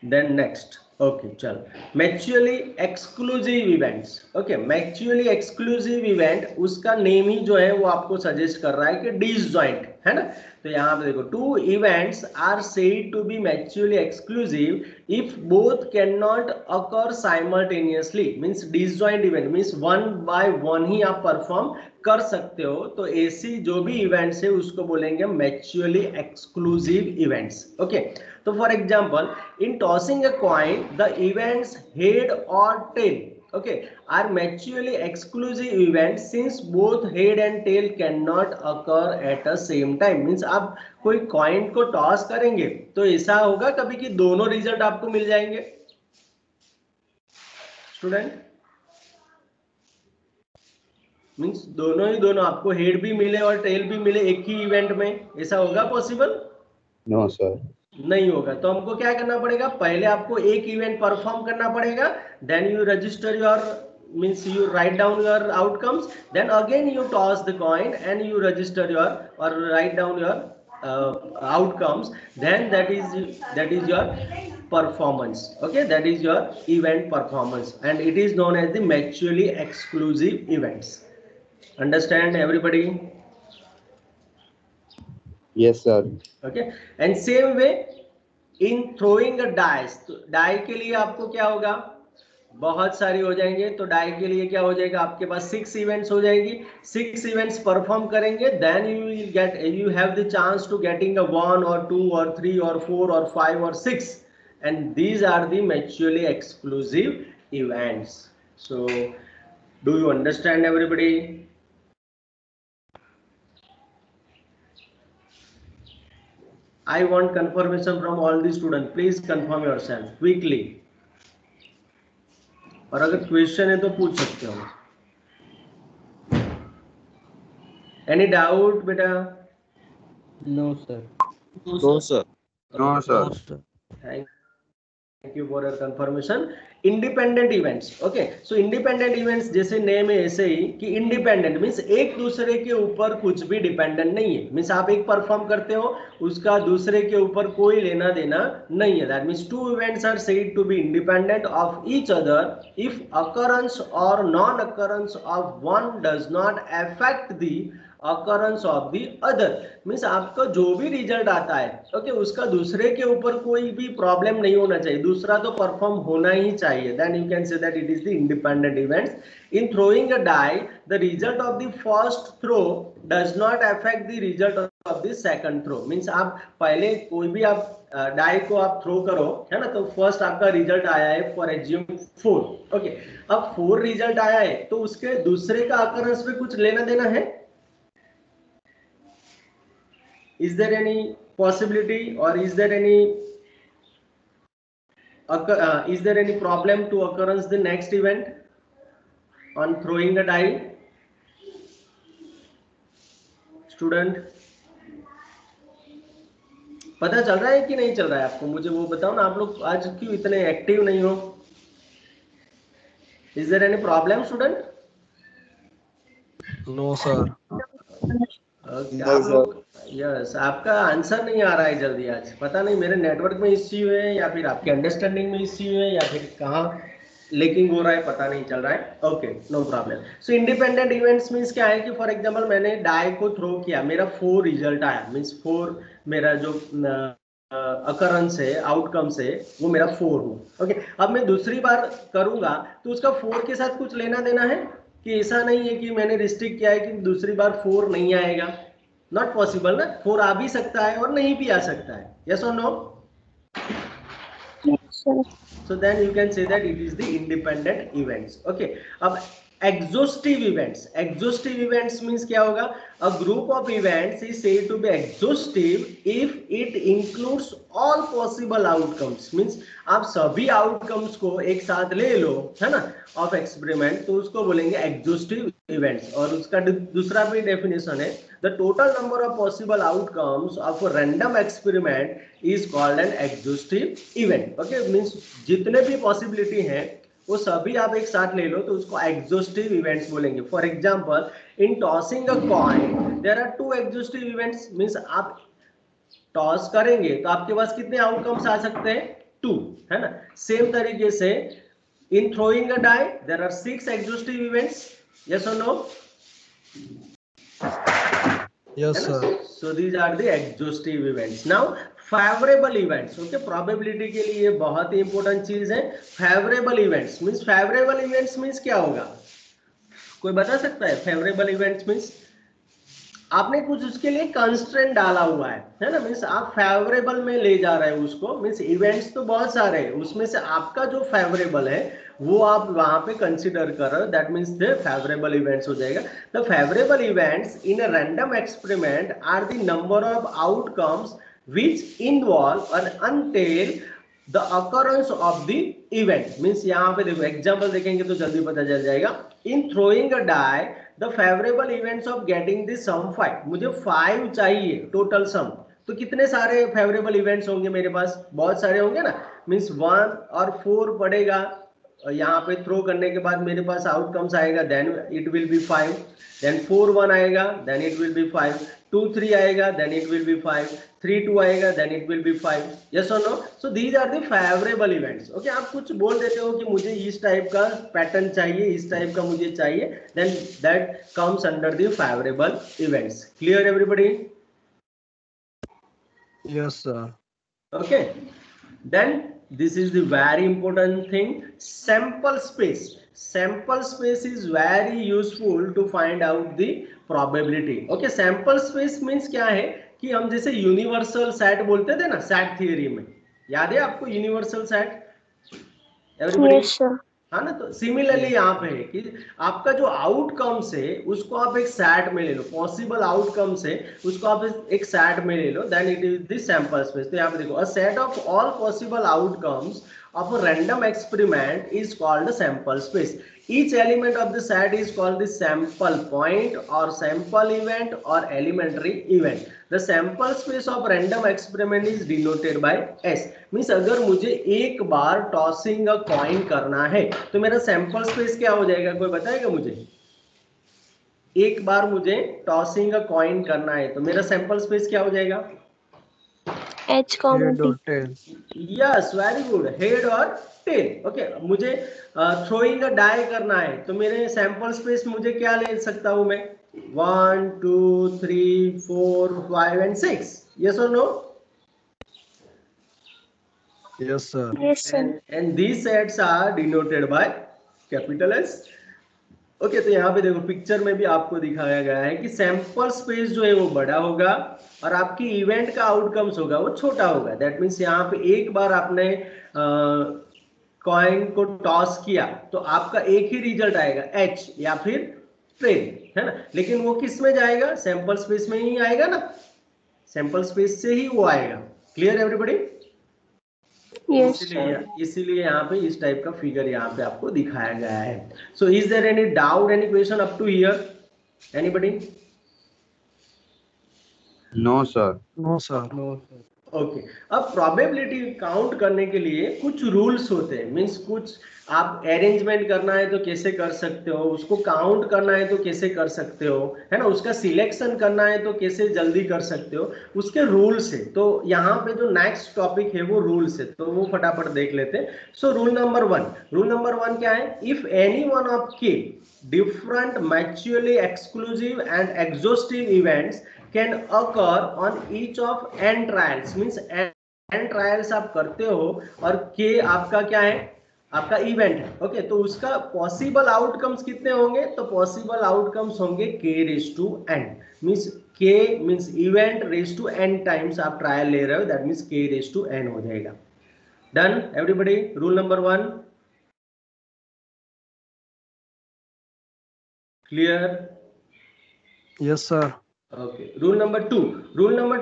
then next. Okay चलो, mutually exclusive events. Okay, mutually exclusive event, उसका नेम ही जो है वो आपको सजेस्ट कर रहा है कि डिसजॉइंट, है ना। तो यहाँ पे देखो, two events are said to be mutually exclusive if both can not occur simultaneously. Means disjoint event means one by one ही आप परफॉर्म कर सकते हो। तो ऐसी जो भी इवेंट्स है उसको बोलेंगे म्यूचुअली एक्सक्लूसिव इवेंट्स। ओके, तो for example in tossing a coin the events head और tail, okay, are mutually exclusive events since both head and tail cannot occur at the same time। means आप कोई coin को toss करेंगे तो ऐसा होगा कभी कि दोनों रिजल्ट आपको मिल जाएंगे। स्टूडेंट, मीन्स दोनों आपको हेड भी मिले और टेल भी मिले एक ही इवेंट में, ऐसा होगा पॉसिबल? नो सर, नहीं होगा। तो हमको क्या करना पड़ेगा, पहले आपको एक इवेंट परफॉर्म करना पड़ेगा, then you register your, means you write down your outcomes, then again you toss the coin and you register your और write down your outcomes, then that is your performance. Okay, that is your event performance, and it is known as the mutually exclusive events. Understand everybody? Yes, sir. Okay, and same way in throwing a dice, तो die के लिए आपको क्या होगा, बहुत सारी हो जाएंगे, तो डाई के लिए क्या हो जाएगा, आपके पास 6 इवेंट्स हो जाएंगी, 6 इवेंट्स परफॉर्म करेंगे, then you have the chance to getting a 1 or 2 or 3 or 4 or 5 or 6, and these are the mutually exclusive events. So do you understand everybody? I want confirmation from all the students. Please confirm yourself quickly. और अगर question है तो पूछ सकते हो. Any doubt, बेटा? No, sir. No, sir. No, sir. No, sir. Thank you for your confirmation. Independent events. Okay, so independent events जैसे name है ऐसे ही कि independent means एक दूसरे के ऊपर कुछ भी डिपेंडेंट नहीं है. मीन्स आप एक परफॉर्म करते हो, उसका दूसरे के ऊपर कोई लेना देना नहीं है. That means two events are said to be independent of each other if occurrence or non-occurrence of one does not affect the occurrence of the other. Means आपका जो भी रिजल्ट आता है, ओके, उसका दूसरे के ऊपर कोई भी प्रॉब्लम नहीं होना चाहिए, दूसरा तो परफॉर्म होना ही चाहिए. Then you can say that it is the independent events. In throwing a die, the result of the first throw does not affect the result of the second throw. Means आप पहले कोई भी आप die को आप throw करो, है ना, तो फर्स्ट आपका रिजल्ट आया है फॉर एज्यूम 4. ओके, अब 4 रिजल्ट आया है, तो उसके दूसरे का अकरेंस पे कुछ लेना देना है? Is there any possibility or is there any problem to occurrence the next event on throwing a die? Student, पता चल रहा है कि नहीं चल रहा है आपको? मुझे वो बताओ ना, आप लोग आज क्यों इतने एक्टिव नहीं हो? Is there any problem, student? No, sir. आप लोग, यस, आपका आंसर नहीं आ रहा है जल्दी आज. पता नहीं मेरे नेटवर्क में इश्यू है या फिर आपके अंडरस्टैंडिंग में इश्यू है या फिर कहाँ लेकिंग हो रहा है, पता नहीं चल रहा है. Okay, no problem. So independent events means क्या है कि फॉर एग्जांपल मैंने डाई को थ्रो किया, मेरा 4 रिजल्ट आया, मींस 4 मेरा जो अकरेंस है, आउटकम्स है, वो मेरा 4 हो. ओके, अब मैं दूसरी बार करूंगा तो उसका 4 के साथ कुछ लेना देना है कि ऐसा नहीं है कि मैंने रिस्ट्रिक्ट किया है कि दूसरी बार 4 नहीं आएगा. नॉट पॉसिबल ना, 4 आ भी सकता है और नहीं भी आ सकता है. यस और no? So then you can say that it is the independent events. Okay, अब exhaustive events. Exhaustive events means क्या होगा? A group of events is said to be exhaustive if it includes all possible outcomes. Means आप सभी outcomes को एक साथ ले लो, है ना, of experiment, तो उसको बोलेंगे exhaustive events. और उसका दूसरा भी definition है, the total number of possible outcomes of a random experiment is called an exhaustive event. Okay, means जितने भी possibility हैं वो सभी आप एक साथ ले लो तो उसको एग्जॉस्टिव इवेंट्स बोलेंगे. For example, in tossing a coin there are 2 exhaustive events. Means आप टॉस करेंगे तो आपके पास कितने आउटकम्स आ सकते हैं? 2, है ना. सेम तरीके से in throwing a die there are 6 exhaustive events. Yes और no? Yes, sir. So these are the exhaustive events. Now favorable events. Okay, probability के लिए बहुत ही important चीज है favorable events. Means favorable events means क्या होगा? कोई बता सकता है? Favorable events means आपने कुछ उसके लिए कंस्ट्रेंट डाला हुआ है ना. मीन्स आप फेवरेबल में ले जा रहे हैं उसको. मीन्स इवेंट्स तो बहुत सारे हैं, उसमें से आपका जो फेवरेबल है वो आप वहां पे कंसीडर कर रहे हो. That means the favourable events हो जाएगा. The favourable events in a random experiment are the number of outcomes which involve an entail the occurrence of the event. Means यहाँ पे देखो एग्जाम्पल देखेंगे तो जल्दी पता चल जाएगा. In throwing a die the favourable events of getting the sum 5. मुझे 5 चाहिए टोटल सम, तो कितने सारे फेवरेबल इवेंट्स होंगे मेरे पास? बहुत सारे होंगे ना. मीन्स 1 और 4 पड़ेगा, यहाँ पे थ्रो करने के बाद मेरे पास आउटकम्स आएगा, then it will be 5, then 4 1 आएगा, देन इट विल बी 5, 2 3 आएगा, देन इट विल बी 5, 3 2 आएगा, then it will be 5. Yes और no? So these are the favourable events. Okay, आप कुछ बोल देते हो कि मुझे इस टाइप का पैटर्न चाहिए, इस टाइप का मुझे चाहिए, then that comes under the favourable events. Clear everybody? Yes, sir. Okay, then this is the very important thing, sample space. Sample space is very useful to find out the probability. Okay, sample space means क्या है कि हम जैसे universal set बोलते थे ना set theory में, याद है आपको universal set? Everybody? Yes, sir. हाँ ना? तो सिमिलरली यहाँ पे है कि आपका जो आउटकम्स है उसको आप एक सेट में ले लो, पॉसिबल आउटकम्स है उसको आप एक सेट में ले लो, then it is the sample space. तो यहाँ पे देखो, a set of all possible outcomes of a random experiment is called a sample space. Each element of the set is called the sample point or sample event or elementary event. The sample space of random experiment is denoted by S. Means अगर मुझे एक बार tossing a coin करना है तो मेरा sample space क्या हो जाएगा? कोई बताएगा मुझे? एक बार मुझे टॉसिंग अ कॉइन करना है तो मेरा सैंपल स्पेस क्या हो जाएगा? H comma Head T. or tail. Yes, very good, head और टेल. ओके, मुझे थ्रोइंग अ डाई करना है तो मेरे सैंपल स्पेस मुझे क्या ले सकता हूं मैं? 1 2 3 4 5 एंड 6. यस और no? Yes, sir. Yes, sir. and these sets are denoted by capital S. Okay, तो यहाँ पे देखो पिक्चर में भी आपको दिखाया गया है कि सैंपल स्पेस जो है वो बड़ा होगा और आपकी इवेंट का आउटकम्स होगा वो छोटा होगा. दैट मीन्स यहाँ पे एक बार आपने कॉइन को टॉस किया तो आपका एक ही रिजल्ट आएगा, एच या फिर ट्रेल, है ना? लेकिन वो किस में जाएगा? सैंपल स्पेस में ही आएगा ना, सैंपल स्पेस से ही वो आएगा. Clear everybody? Yes, sir. इसीलिए यहाँ पे इस टाइप का फिगर यहाँ पे आपको दिखाया गया है. So is there any doubt, any question up to here? Anybody? No, sir. No, sir. No, sir. Okay, अब प्रोबेबिलिटी काउंट करने के लिए कुछ रूल्स होते हैं. मींस कुछ आप अरेंजमेंट करना है तो कैसे कर सकते हो, उसको काउंट करना है तो कैसे कर सकते हो, है ना? उसका सिलेक्शन करना है तो कैसे जल्दी कर सकते हो, उसके रूल्स है. तो यहाँ पे जो नेक्स्ट टॉपिक है वो रूल्स है, तो वो फटाफट देख लेते हैं. सो रूल नंबर 1 क्या है? इफ एनी वन ऑफ के different mutually exclusive and exhaustive events can occur on each of n trials. means n trials आप करते हो और k आपका क्या है? आपका इवेंट है. ओके, तो उसका पॉसिबल आउटकम्स कितने होंगे? तो पॉसिबल आउटकम्स होंगे k raise to n. Means k means event raise to n times आप ट्रायल ले रहे हो, that means k raise to n हो जाएगा. Done everybody? Rule number 1 clear? Yes, sir. Okay. Rule number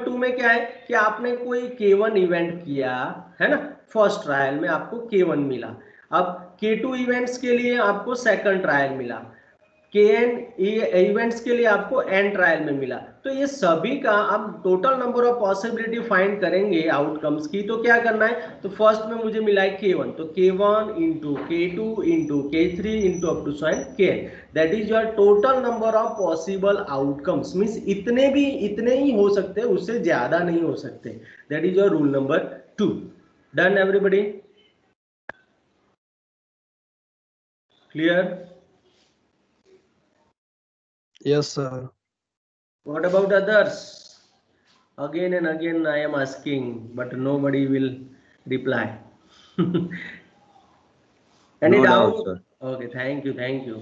2 में क्या है कि आपने कोई K1 इवेंट किया है ना, फर्स्ट ट्रायल में आपको K1 मिला. अब K2 इवेंट्स के लिए आपको सेकंड ट्रायल मिला, Kn इवेंट्स के लिए आपको n ट्रायल में मिला. तो ये सभी का आप total number of possibility find करेंगे आउटकम्स की. तो क्या करना है? तो फर्स्ट में मुझे मिला है K1, तो K1 into K2 into K3 into up to Kn, that is your total number of possible outcomes. Means इतने ही हो सकते हैं, उससे ज्यादा नहीं हो सकते. That is your rule number 2. Done everybody? Clear? Yes, sir. What about others? Again and again I am asking, but nobody will reply. Any No doubt? doubt, sir. Okay, thank you.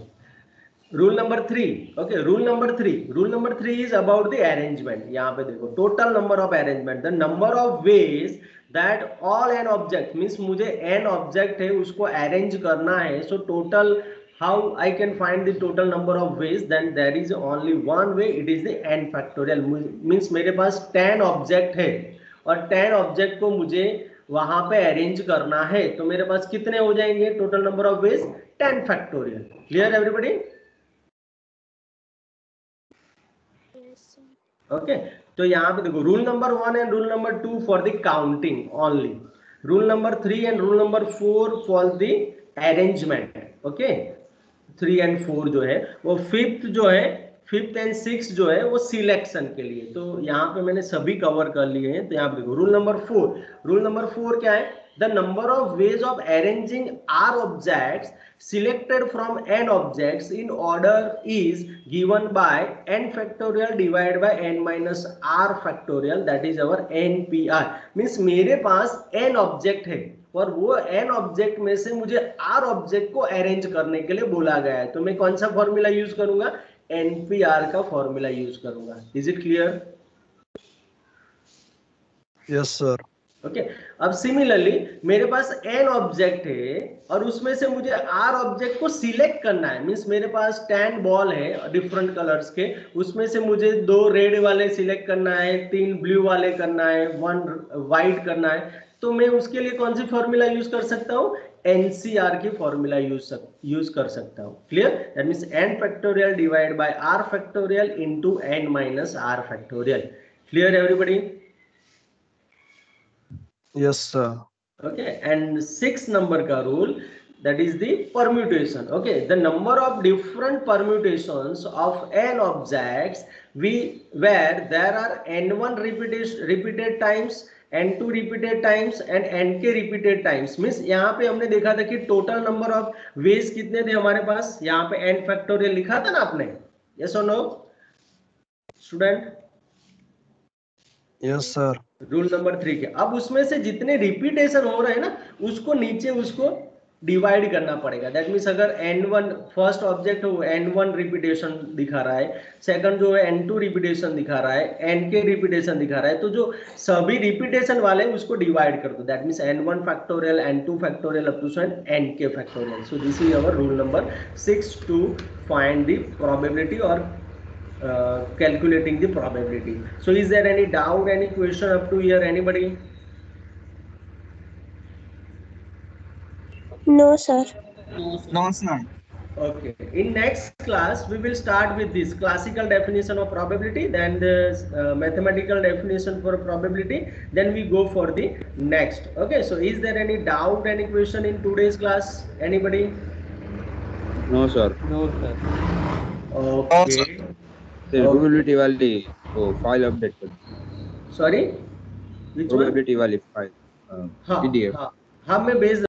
Rule number 3. Okay, rule number 3 is about the arrangement. यहाँ पे देखो, total number of arrangement, the number of ways that all n object, means मुझे n object है उसको arrange करना है. So total, how I can find the total number of ways? Then there is only one way, it is the n factorial. Means मेरे पास 10 object है और 10 object को मुझे वहां पे अरेंज करना है, तो मेरे पास कितने हो जाएंगे total number of veg? 10 factorial. Clear everybody? Okay, तो यहाँ पे देखो, rule number 1 and rule number 2 for the counting only, rule number 3 and rule number 4 for the arrangement है। ओके, 3 एंड 4 जो है वो, फिफ्थ जो है, फिफ्थ एंड सिक्स जो है वो सिलेक्शन के लिए। तो यहाँ पे मैंने सभी कवर कर लिए हैं। तो यहाँ पे देखो रूल नंबर 4, रूल नंबर 4 क्या है? The number of ways of arranging r objects selected from n objects in order is given by n factorial divided by n minus r factorial, that is our npr। Means मेरे पास n object है और वो n object में से मुझे r object को arrange करने के लिए बोला गया है। तो मैं कौन सा फॉर्मूला यूज करूंगा? npr का फॉर्मूला यूज करूंगा। Is it clear? Yes, sir. Okay अब सिमिलरली मेरे पास n ऑब्जेक्ट है और उसमें से मुझे r ऑब्जेक्ट को सिलेक्ट करना है। मींस मेरे पास 10 बॉल है डिफरेंट कलर्स के, उसमें से मुझे 2 रेड वाले सिलेक्ट करना है, 3 ब्लू वाले करना है, 1 वाइट करना है। तो मैं उसके लिए कौन सी फॉर्मूला यूज कर सकता हूँ? एनसीआर की फॉर्मूला यूज कर सकता हूँ। Clear? That means n factorial divide by r factorial into n minus r factorial. Clear everybody? Yes, sir. Okay, and 6 number ka rule, that is the permutation. Okay, the number of different permutations of n objects where there are n1 repeated times, n2 repeated times and nk repeated times। Means यहाँ पे हमने देखा था कि total number of veg कितने थे हमारे पास? यहाँ पे n फैक्टोरियल लिखा था ना आपने? यस और no student? Yes, sir. Rule number 3 के। अब उसमें से जितने रिपीटेशन हो रहे हैं ना, उसको नीचे उसको डिवाइड करना पड़ेगा। दैट मीन्स अगर n1 फर्स्ट ऑब्जेक्ट हो, n1 रिपीटेशन दिखा रहा है, सेकंड जो है n2 रिपीटेशन दिखा रहा है, nk रिपीटेशन दिखा रहा है, तो जो सभी रिपीटेशन वाले हैं उसको डिवाइड कर दो। That means n1 factorial, n2 factorial up to nk factorial. So this is our rule number 6 to find the probability और calculating the probability. So is there any doubt, any question up to here, anybody? No, sir. No, sir. Okay, in next class we will start with this classical definition of probability, then the mathematical definition for probability, then we go for the next. Okay, so is there any doubt, any question in today's class, anybody? No sir. Okay, probability वाली वो file update कर। sorry, which one? Probability वाली file हाँ PDF. हाँ हाँ, मैं भेज